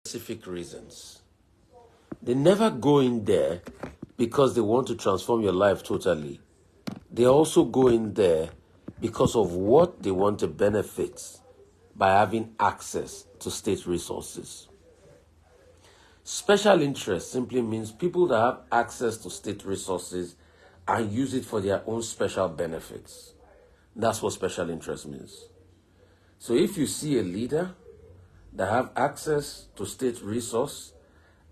specific reasons. They never go in there because they want to transform your life totally. They also go in there because of what they want to benefit by having access to state resources. Special interest simply means people that have access to state resources and use it for their own special benefits. That's what special interest means. So if you see a leader that have access to state resource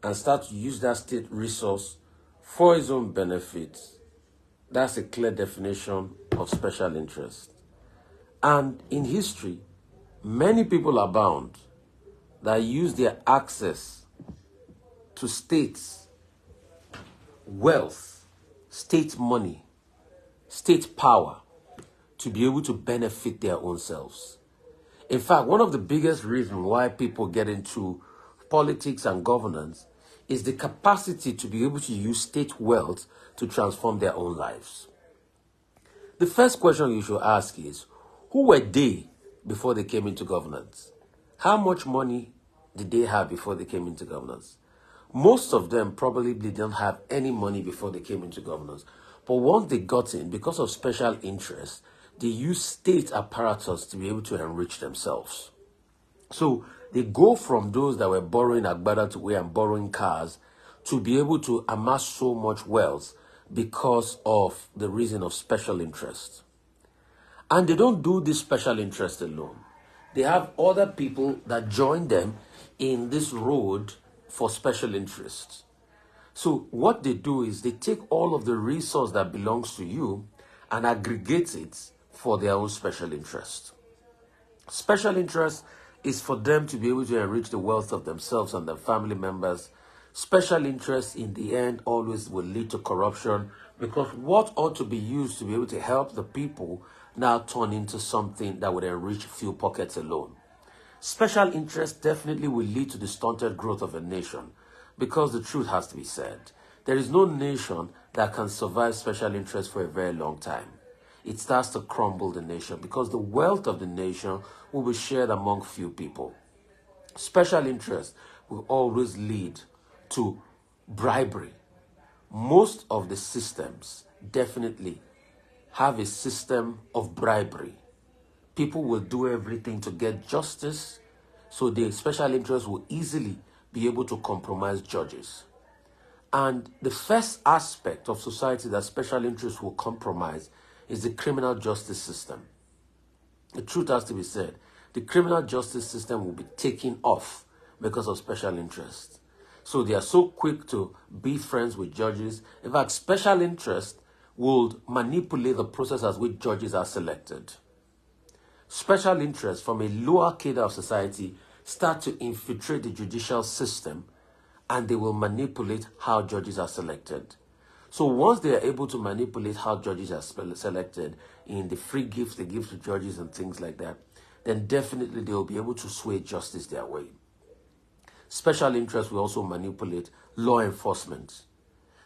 and start to use that state resource for his own benefits, that's a clear definition of special interest. And in history, many people abound that use their access to states, wealth, state money, state power to be able to benefit their own selves. In fact, one of the biggest reasons why people get into politics and governance is the capacity to be able to use state wealth to transform their own lives. The first question you should ask is, who were they before they came into governance? How much money did they have before they came into governance? Most of them probably didn't have any money before they came into governance. But once they got in, because of special interest, they use state apparatus to be able to enrich themselves. So they go from those that were borrowing agbada to and borrowing cars to be able to amass so much wealth because of the reason of special interest. And they don't do this special interest alone. They have other people that join them in this road for special interest. So what they do is they take all of the resource that belongs to you and aggregate it for their own special interest. Special interest is for them to be able to enrich the wealth of themselves and their family members. Special interest in the end always will lead to corruption, because what ought to be used to be able to help the people now turn into something that would enrich few pockets alone. Special interest definitely will lead to the stunted growth of a nation, because the truth has to be said. There is no nation that can survive special interest for a very long time. It starts to crumble the nation because the wealth of the nation will be shared among few people. Special interest will always lead to bribery. Most of the systems definitely have a system of bribery. People will do everything to get justice, so the special interest will easily be able to compromise judges. And the first aspect of society that special interest will compromise is the criminal justice system. The truth has to be said. The criminal justice system will be taken off because of special interest. So they are so quick to be friends with judges. In fact, special interest will manipulate the process as which judges are selected. Special interest from a lower cadre of society start to infiltrate the judicial system, and they will manipulate how judges are selected. So once they are able to manipulate how judges are selected in the free gifts they give to judges and things like that, then definitely they will be able to sway justice their way. Special interest will also manipulate law enforcement.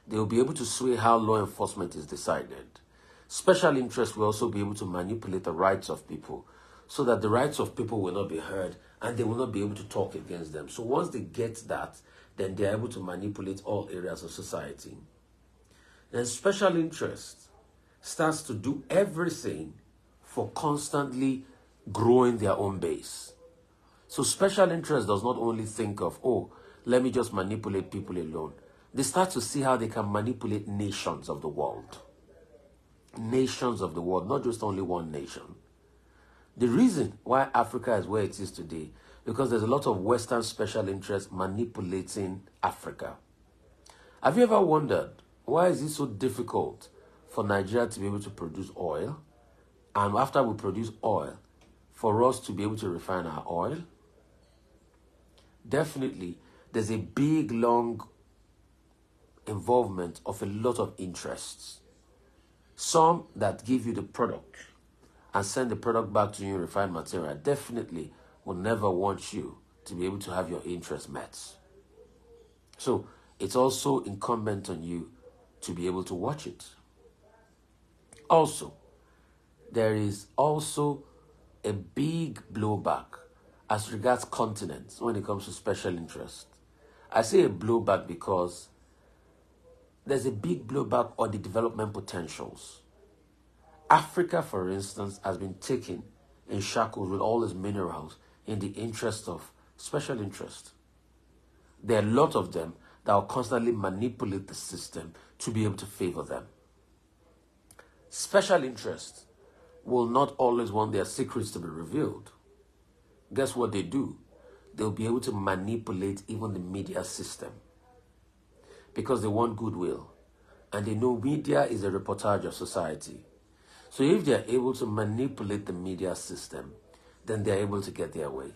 They will be able to sway how law enforcement is decided. Special interest will also be able to manipulate the rights of people, so that the rights of people will not be heard and they will not be able to talk against them. So once they get that, then they are able to manipulate all areas of society. Then special interest starts to do everything for constantly growing their own base. So special interest does not only think of, oh, let me just manipulate people alone. They start to see how they can manipulate nations of the world. Nations of the world, not just only one nation. The reason why Africa is where it is today, because there's a lot of Western special interest manipulating Africa. Have you ever wondered, why is it so difficult for Nigeria to be able to produce oil? And after we produce oil, for us to be able to refine our oil? Definitely, there's a big, long involvement of a lot of interests. Some that give you the product and send the product back to you in refined material definitely will never want you to be able to have your interests met. So it's also incumbent on you to be able to watch it. Also, there is also a big blowback as regards continents when it comes to special interest. I say a blowback because there's a big blowback on the development potentials. Africa, for instance, has been taken in shackles with all its minerals in the interest of special interest. There are a lot of them that will constantly manipulate the system to be able to favor them. Special interest will not always want their secrets to be revealed. Guess what they do? They'll be able to manipulate even the media system because they want goodwill. And they know media is a reportage of society. So if they're able to manipulate the media system, then they're able to get their way.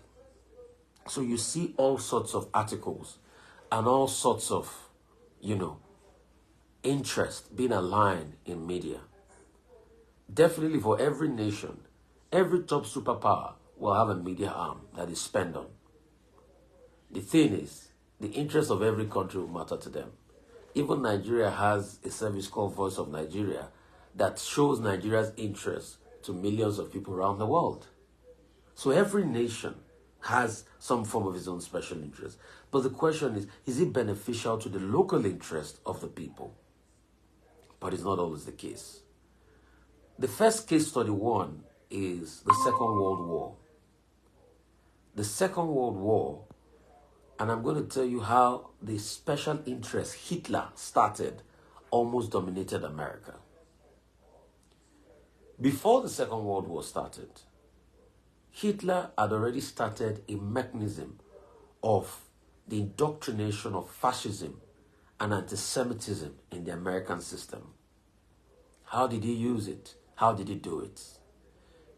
So you see all sorts of articles and all sorts of, interest being aligned in media. Definitely for every nation, every top superpower will have a media arm that is spent on. The thing is, the interest of every country will matter to them. Even Nigeria has a service called Voice of Nigeria that shows Nigeria's interest to millions of people around the world. So every nation has some form of its own special interest. But the question is it beneficial to the local interest of the people? But it's not always the case. The first case study one is the Second World War. The Second World War, and I'm going to tell you how the special interest Hitler started almost dominated America. Before the Second World War started, Hitler had already started a mechanism of the indoctrination of fascism and anti-Semitism in the American system. How did he use it? How did he do it?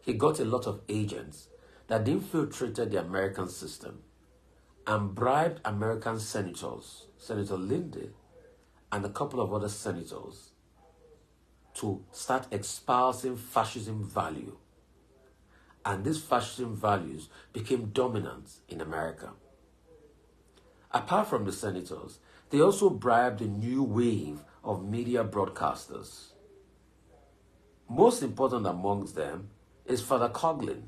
He got a lot of agents that infiltrated the American system and bribed American senators, Senator Lindsey and a couple of other senators, to start espousing fascism value. And these fascism values became dominant in America. Apart from the senators, they also bribed a new wave of media broadcasters. Most important amongst them is Father Coughlin.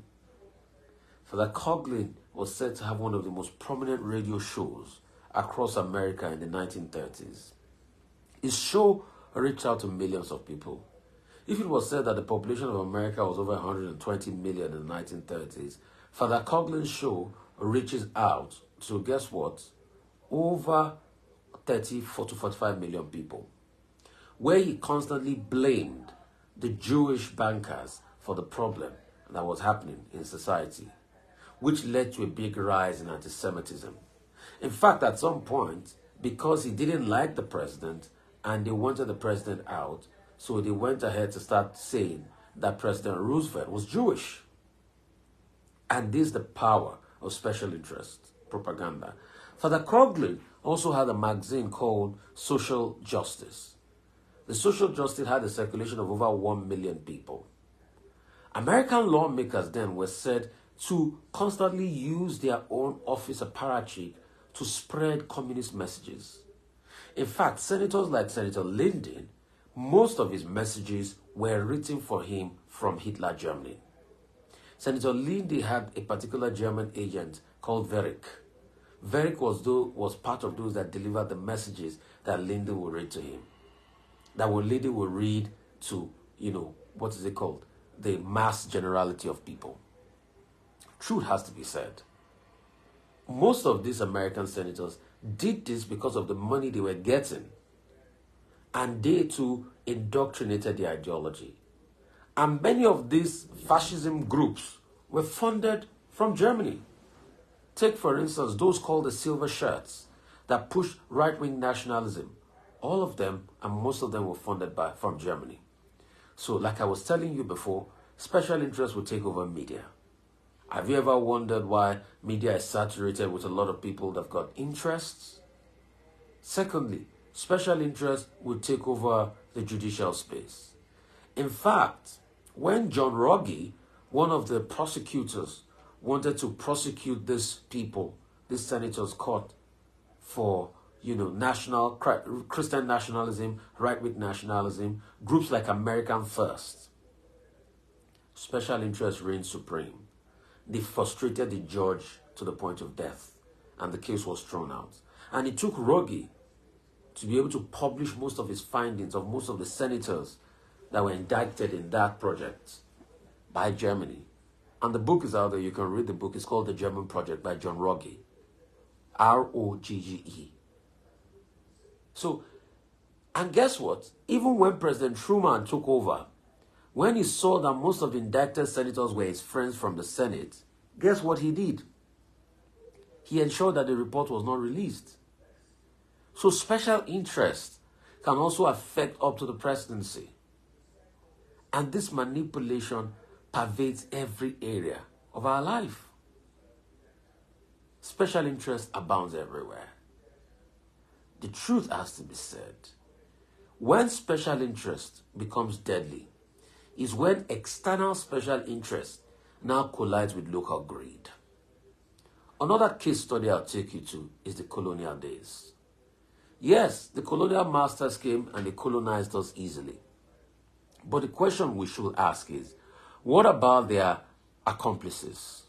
Father Coughlin was said to have one of the most prominent radio shows across America in the 1930s. His show reached out to millions of people. If it was said that the population of America was over 120 million in the 1930s, Father Coughlin's show reaches out to, guess what, over 34 to 45 million people, where he constantly blamed the Jewish bankers for the problem that was happening in society, which led to a big rise in anti-Semitism. In fact, at some point, because he didn't like the president and they wanted the president out, so they went ahead to start saying that President Roosevelt was Jewish. And this is the power of special interest propaganda. Father Coughlin also had a magazine called Social Justice. The Social Justice had a circulation of over 1 million people. American lawmakers then were said to constantly use their own office apparatchik to spread communist messages. In fact, senators like Senator Linden, most of his messages were written for him from Hitler Germany. Senator Linden had a particular German agent called Verick. Verick was part of those that delivered the messages that Linden would read to him. That Linden would read to, what is it called? The mass generality of people. Truth has to be said. Most of these American senators did this because of the money they were getting. And they too indoctrinated the ideology. And many of these fascism groups were funded from Germany. Take, for instance, those called the Silver Shirts that pushed right-wing nationalism. All of them, and most of them, were funded from Germany. So, like I was telling you before, special interests will take over media. Have you ever wondered why media is saturated with a lot of people that have got interests? Secondly, special interests will take over the judicial space. In fact, when John Ruggie, one of the prosecutors, wanted to prosecute these people, these senators caught for, national Christian nationalism, right-wing nationalism, groups like American First, special interests reigned supreme. They frustrated the judge to the point of death, and the case was thrown out. And it took Ruggie to be able to publish most of his findings of most of the senators that were indicted in that project by Germany. And the book is out there. You can read the book. It's called The German Project by John Ruggie. R-O-G-G-E. So, and guess what? Even when President Truman took over, when he saw that most of the indicted senators were his friends from the Senate, guess what he did? He ensured that the report was not released. So special interest can also affect up to the presidency. And this manipulation pervades every area of our life. Special interest abounds everywhere. The truth has to be said. When special interest becomes deadly, is when external special interest now collides with local greed. Another case study I'll take you to is the colonial days. Yes, the colonial masters came and they colonized us easily. But the question we should ask is, what about their accomplices?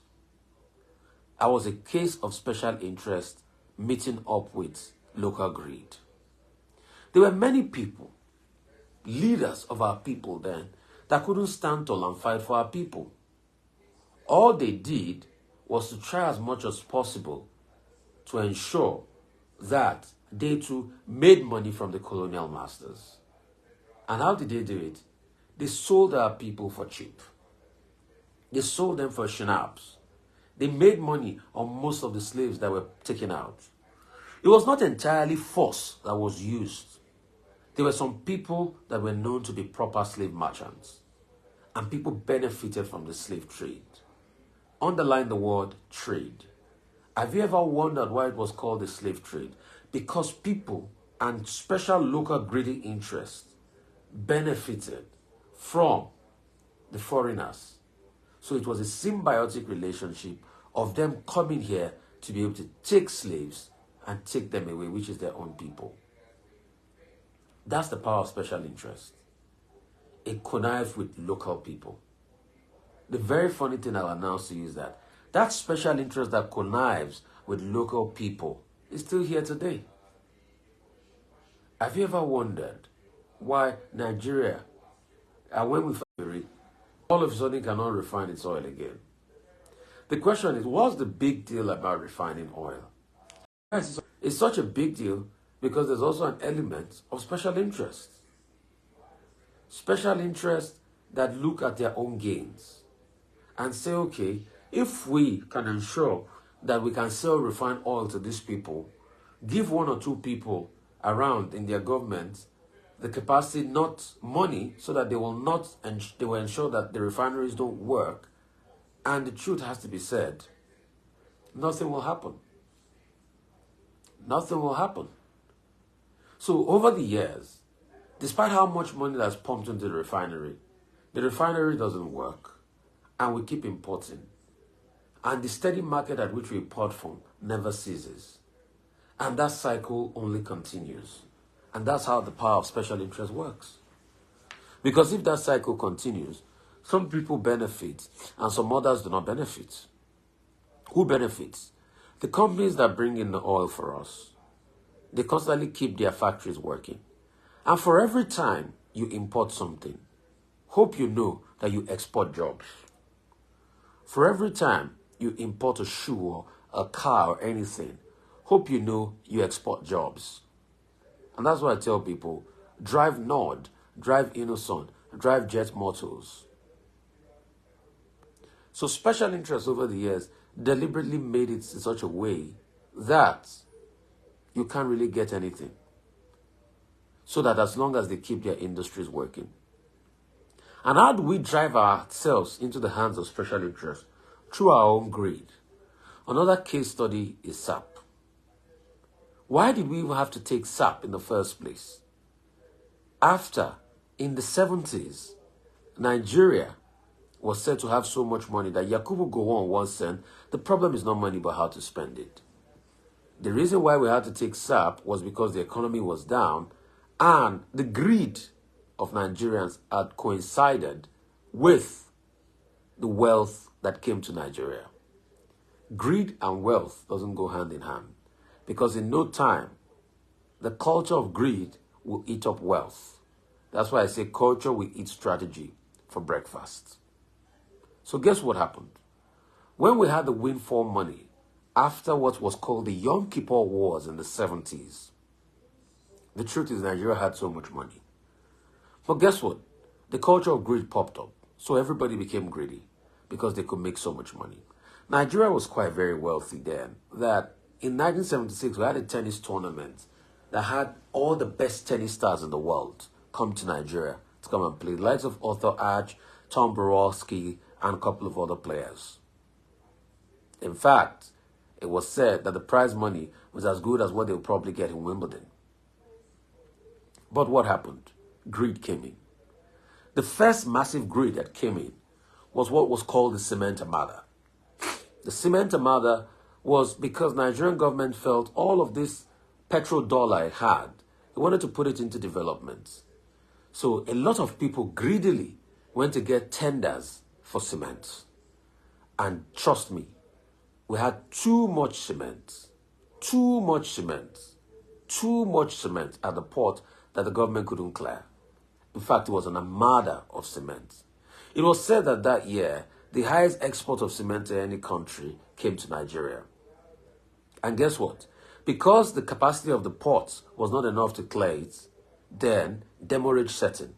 I was a case of special interest meeting up with local greed. There were many people, leaders of our people then, that couldn't stand tall and fight for our people. All they did was to try as much as possible to ensure that they too made money from the colonial masters. And how did they do it? They sold our people for cheap. They sold them for schnapps. They made money on most of the slaves that were taken out. It was not entirely force that was used. There were some people that were known to be proper slave merchants. And people benefited from the slave trade. Underline the word trade. Have you ever wondered why it was called the slave trade? Because people and special local greedy interests benefited from the foreigners. So it was a symbiotic relationship of them coming here to be able to take slaves and take them away, which is their own people. That's the power of special interest. It connives with local people. The very funny thing I'll announce to you is that that special interest that connives with local people is still here today. Have you ever wondered why Nigeria, and when we find all of a sudden cannot refine its oil again? The question is, what's the big deal about refining oil? It's such a big deal because there's also an element of special interest. Special interests that look at their own gains and say, okay, if we can ensure that we can sell refined oil to these people, give one or two people around in their government the capacity, not money, so that they will not, and they will ensure that the refineries don't work. And the truth has to be said, nothing will happen. Nothing will happen. So over the years, despite how much money that's pumped into the refinery doesn't work, and we keep importing. And the steady market at which we import from never ceases. And that cycle only continues. And that's how the power of special interest works. Because if that cycle continues, some people benefit and some others do not benefit. Who benefits? The companies that bring in the oil for us. They constantly keep their factories working. And for every time you import something, hope you know that you export jobs. For every time you import a shoe or a car or anything, hope you know you export jobs. And that's why I tell people, drive Nord, drive Innocent, drive Jet Motors. So special interests over the years deliberately made it in such a way that you can't really get anything. So that as long as they keep their industries working. And how do we drive ourselves into the hands of special interests? Through our own greed. Another case study is SAP. Why did we even have to take SAP in the first place? After, in the 70s, Nigeria was said to have so much money that Yakubu Gowon once said, the problem is not money but how to spend it. The reason why we had to take SAP was because the economy was down and the greed of Nigerians had coincided with the wealth that came to Nigeria. Greed and wealth doesn't go hand in hand, because in no time, the culture of greed will eat up wealth. That's why I say culture will eat strategy for breakfast. So guess what happened? When we had the windfall money, after what was called the Yom Kippur Wars in the 70s, the truth is Nigeria had so much money. But guess what? The culture of greed popped up. So everybody became greedy because they could make so much money. Nigeria was quite very wealthy then, that in 1976 we had a tennis tournament that had all the best tennis stars in the world come to Nigeria to come and play. The likes of Arthur Ashe, Tom Borowski, and a couple of other players. In fact, it was said that the prize money was as good as what they would probably get in Wimbledon. But what happened? Greed came in. The first massive greed that came in was what was called the cement armada. The cement armada was because Nigerian government felt all of this petrodollar it had, they wanted to put it into development. So a lot of people greedily went to get tenders for cement. And trust me, we had too much cement at the port that the government couldn't clear. In fact, it was an armada of cement. It was said that that year, the highest export of cement to any country came to Nigeria. And guess what? Because the capacity of the ports was not enough to clear it, then demurrage set in.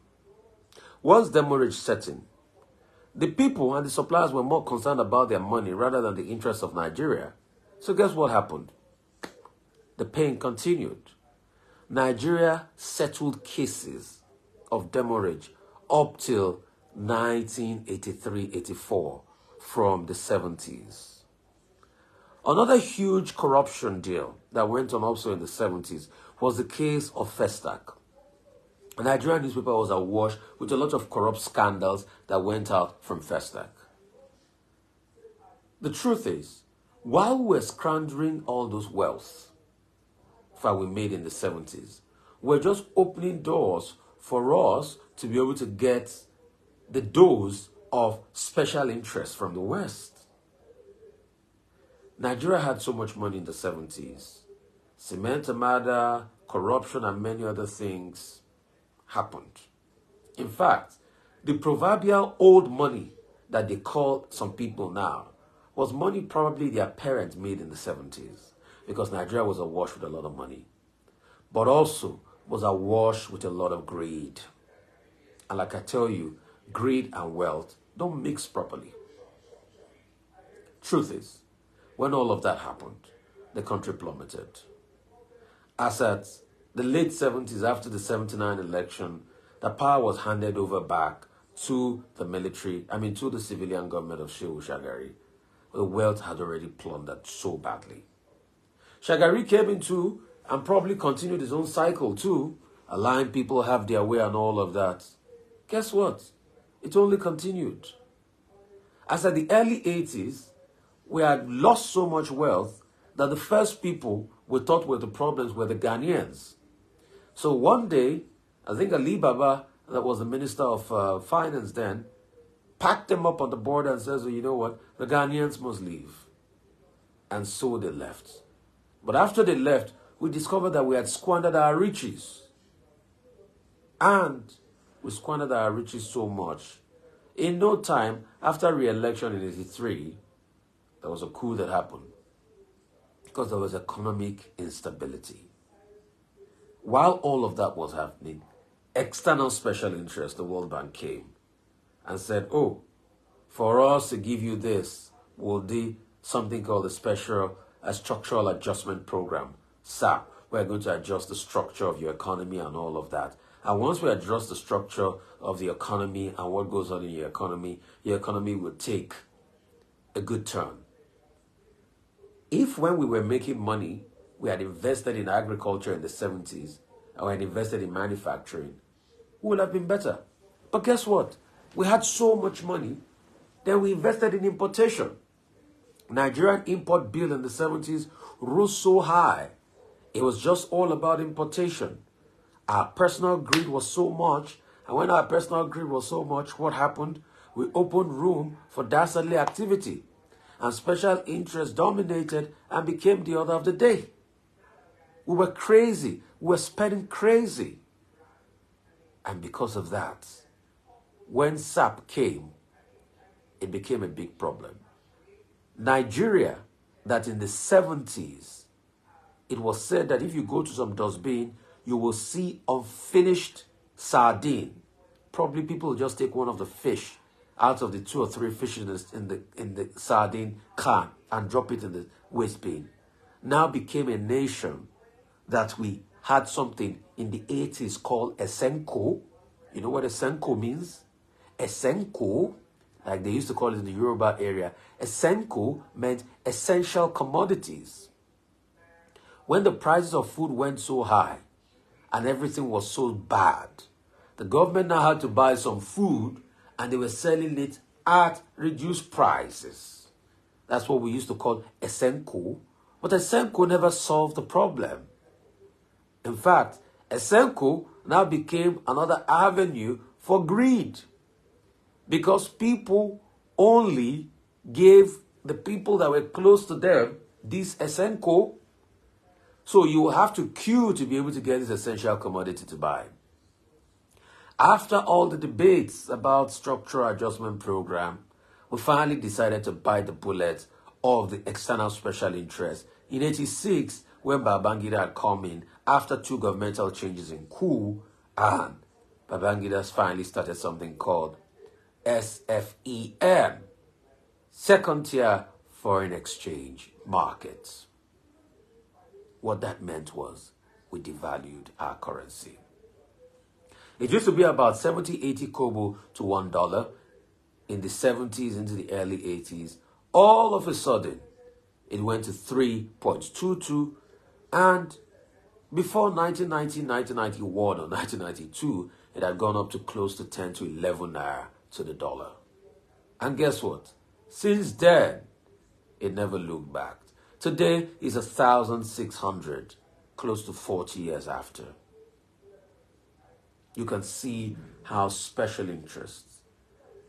Once demurrage set in, the people and the suppliers were more concerned about their money rather than the interests of Nigeria. So guess what happened? The pain continued. Nigeria settled cases of demurrage up till 1983-84 from the 70s. Another huge corruption deal that went on also in the 70s was the case of Festac. A Nigerian newspaper was awash with a lot of corrupt scandals that went out from Festac. The truth is, while we were squandering all those wealth that we made in the 70s, we're just opening doors for us to be able to get the dose of special interest from the West. Nigeria had so much money in the 70s. Cement armada, corruption, and many other things happened. In fact, the proverbial old money that they call some people now was money probably their parents made in the 70s, because Nigeria was awash with a lot of money, but also was awash with a lot of greed. And like I tell you, greed and wealth don't mix properly. Truth is, when all of that happened, the country plummeted. As at the late 70s, after the 79 election, the power was handed over back to the military, to the civilian government of Shehu Shagari. The wealth had already plundered so badly. Shagari came into and probably continued his own cycle too, allowing people have their way and all of that. Guess what? It only continued. As at the early 80s, we had lost so much wealth that the first people we thought were the problems were the Ghanaians. So one day, I think Ali Baba, that was the Minister of Finance then, packed them up on the border and says, well, you know what, the Ghanaians must leave. And so they left. But after they left, we discovered that we had squandered our riches. And we squandered our riches so much. In no time, after re-election in 83, there was a coup that happened because there was economic instability. While all of that was happening, external special interest, the World Bank, came and said, oh, for us to give you this, we'll do something called a structural adjustment program. SAP, we're going to adjust the structure of your economy and all of that. And once we adjust the structure of the economy and what goes on in your economy will take a good turn. If when we were making money, we had invested in agriculture in the 70s, and we had invested in manufacturing, we would have been better. But guess what? We had so much money, then we invested in importation. Nigerian import bill in the 70s rose so high. It was just all about importation. Our personal greed was so much, and when our personal greed was so much, what happened? We opened room for dastardly activity. and special interest dominated and became the order of the day. We were crazy. We were spending crazy. And because of that, when SAP came, it became a big problem. Nigeria, that in the 70s, it was said that if you go to some dustbin, you will see unfinished sardine. Probably people will just take one of the fish out of the 2 or 3 fishes in the sardine can and drop it in the waste bin. Now became a nation that we had something in the 80s called Esenko. You know what Esenko means? Esenko, like they used to call it in the Yoruba area, Esenko meant essential commodities. When the prices of food went so high and everything was so bad, the government now had to buy some food and they were selling it at reduced prices. That's what we used to call Esenko. But Esenko never solved the problem. In fact, Esenko now became another avenue for greed, because people only gave the people that were close to them this Esenko. So you will have to queue to be able to get this essential commodity to buy. After all the debates about structural adjustment program, we finally decided to bite the bullet of the external special interest. In 86, when Babangida had come in, after 2 governmental changes in coup, and Babangida finally started something called SFEM, Second Tier Foreign Exchange Markets. What that meant was we devalued our currency. It used to be about 70, 80 kobo to $1 in the 70s into the early 80s. All of a sudden, it went to 3.22, and before 1990, 1991 or 1992, it had gone up to close to 10 to 11 naira to the dollar. And guess what? Since then, it never looked back. Today is 1,600, close to 40 years after. You can see how special interests,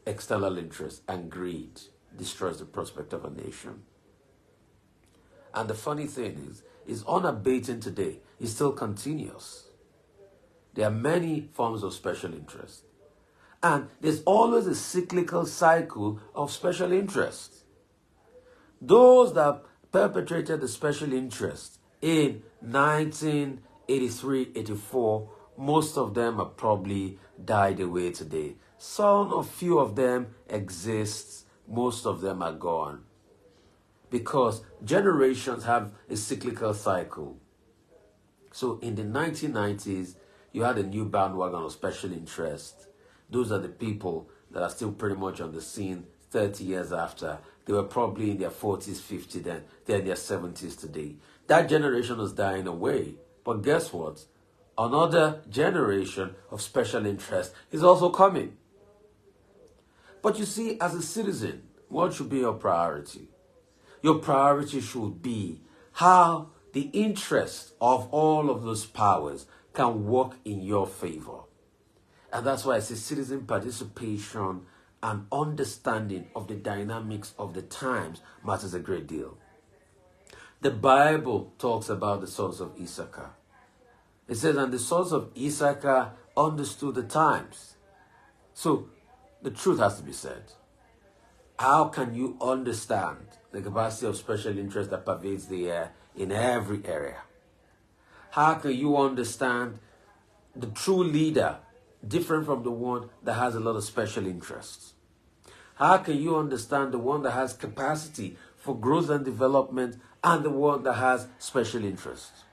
external interests, and greed destroys the prospect of a nation. And the funny thing is unabating today. It's still continuous. There are many forms of special interest. And there's always a cyclical cycle of special interest. Those that perpetrated the special interest in 1983, 84, most of them have probably died away today. Some, a few of them exist. Most of them are gone. Because generations have a cyclical cycle. So in the 1990s, you had a new bandwagon of special interest. Those are the people that are still pretty much on the scene 30 years after. They were probably in their 40s, 50s then. They're in their 70s today. That generation is dying away. But guess what? Another generation of special interest is also coming. But you see, as a citizen, what should be your priority? Your priority should be how the interest of all of those powers can work in your favor. And that's why I say citizen participation and understanding of the dynamics of the times matters a great deal. The Bible talks about the sons of Issachar. It says, and the sons of Issachar understood the times. So the truth has to be said. How can you understand the capacity of special interest that pervades the air in every area? How can you understand the true leader different from the one that has a lot of special interests? How can you understand the one that has capacity for growth and development and the one that has special interests?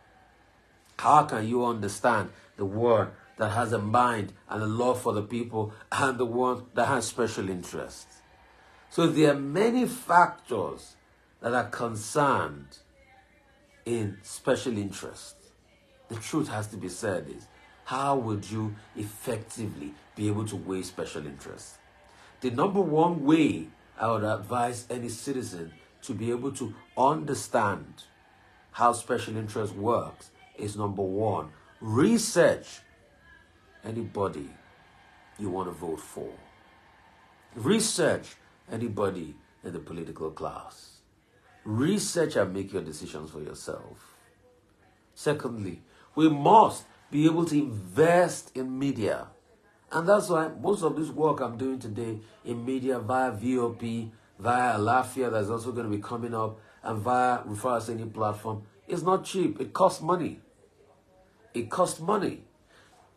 How can you understand the one that has a mind and a love for the people and the one that has special interests? So there are many factors that are concerned in special interest. The truth has to be said is, how would you effectively be able to weigh special interest? The number one way I would advise any citizen to be able to understand how special interest works is, number one, research anybody you want to vote for. Research anybody in the political class. Research and make your decisions for yourself. Secondly, we must be able to invest in media. And that's why most of this work I'm doing today in media via VOP, via Rufia that's also going to be coming up, and via Rufia Oseni platform is not cheap. It costs money. It costs money.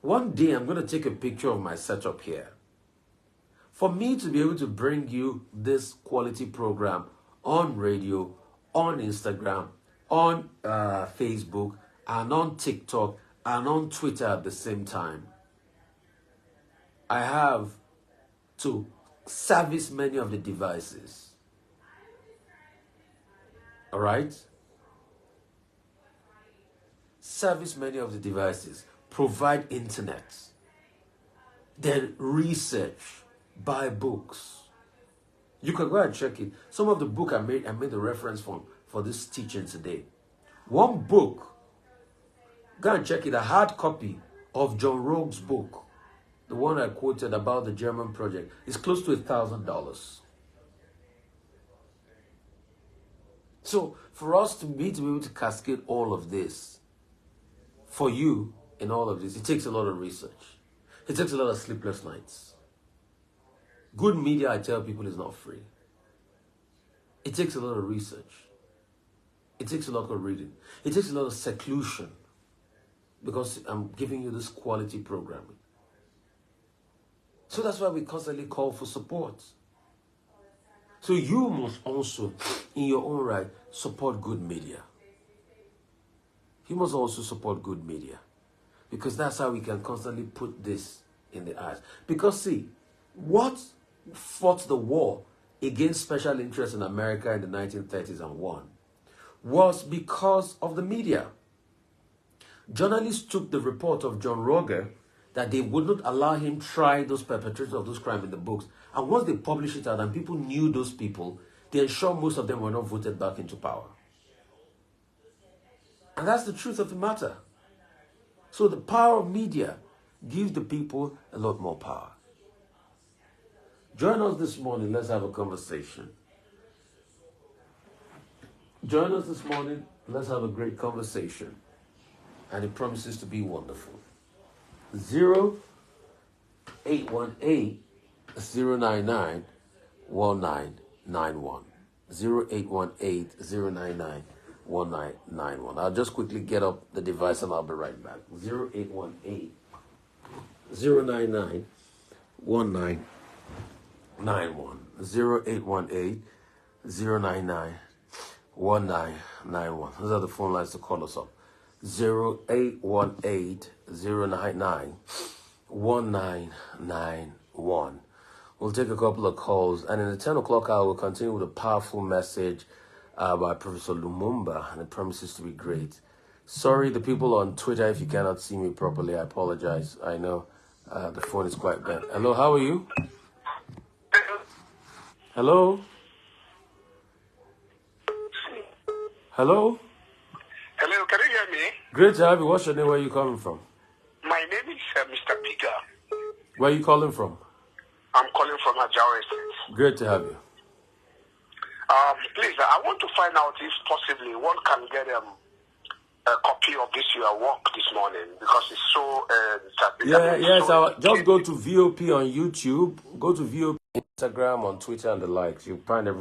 One day I'm going to take a picture of my setup here. For me to be able to bring you this quality program on radio, on Instagram, on Facebook, and on TikTok, and on Twitter at the same time, I have to service many of the devices. All right? Service many of the devices. Provide internet. Then research. Buy books. You can go and check it. Some of the book I made the reference for this teaching today. One book, go and check it, a hard copy of John Rogue's book, the one I quoted about the German project, is close to $1,000. So for us to be able to cascade all of this, for you in all of this, it takes a lot of research. It takes a lot of sleepless nights. Good media, I tell people, is not free. It takes a lot of research. It takes a lot of reading. It takes a lot of seclusion, because I'm giving you this quality programming. So that's why we constantly call for support. So you must also, in your own right, support good media. You must also support good media, because that's how we can constantly put this in the eyes. Because see, what fought the war against special interests in America in the 1930s and won was because of the media. Journalists took the report of John Roger that they would not allow him try those perpetrators of those crimes in the books. And once they published it out and people knew those people, they ensured most of them were not voted back into power. And that's the truth of the matter. So the power of media gives the people a lot more power. Join us this morning. Let's have a conversation. Join us this morning. Let's have a great conversation. And it promises to be wonderful. 0818 099 1991. 0818 099 1991. I'll just quickly get up the device and I'll be right back. 0818 099 1991. 0818 099 1991. Those are the phone lines to call us up. 0818 099 1991. We'll take a couple of calls, and in the 10 o'clock hour, we'll continue with a powerful message by Professor Lumumba, and it promises to be great. Sorry, the people on Twitter, if you cannot see me properly, I apologize. I know the phone is quite bad. Hello, how are you? Hello? Hello? Hello, can you hear me? Great to have you. What's your name? Where are you calling from? My name is Mr. Peter. Where are you calling from? I'm calling from Ajawa Estate. Great to have you. Please, I want to find out if possibly one can get a copy of this your work this morning, because it's so... just go to VOP on YouTube, go to VOP Instagram, on Twitter and the likes. You'll find everything.